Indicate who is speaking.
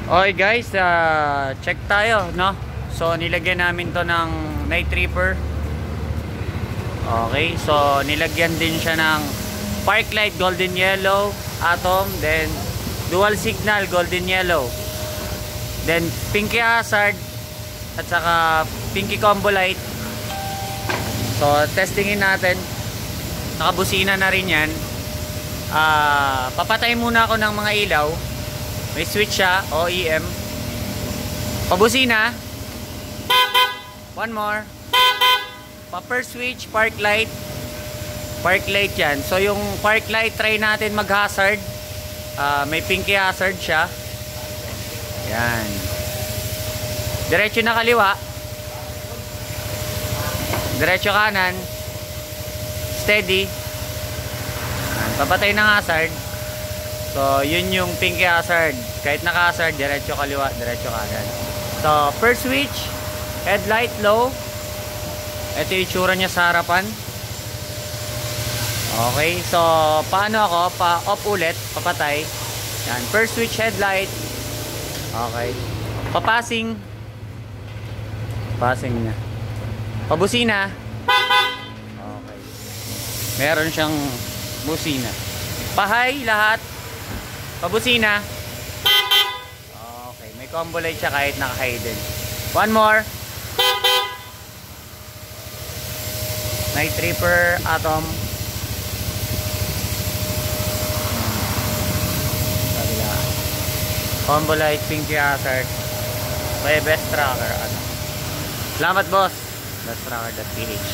Speaker 1: Okay guys, check tayo, no? So nilagyan namin to ng night reaper. Okay, so nilagyan din siya ng Parklight golden yellow atom, then dual signal golden yellow, then pinky hazard at saka pinky combo light. So testingin natin. Nakabusina na rin yan. Papatay muna ako ng mga ilaw. May switch siya, OEM. Pabusina. One more. Upper switch, park light. Park light yan. So yung park light, try natin mag-hazard. May pinky hazard siya. Yan. Diretso na kaliwa. Diretso kanan. Steady. Yan. Papatay ng hazard. So yun yung pinky hazard. Kahit naka-hazard, diretso kaliwa, diretso kanan. So first switch, headlight low. Ito yung itsura niya sa harapan. Okay, so paano ako? Pa-off ulit, papatay. Yan, first switch headlight. Okay. Papasing. Passing na. Pabusina. Okay. Meron siyang busina. Pahay lahat. Pabusina. Okay, may combo light siya kahit naka-hidden. One more. Night reaper atom. Combo light, pinky hazard. May best tracker. Salamat boss. Best tracker.ph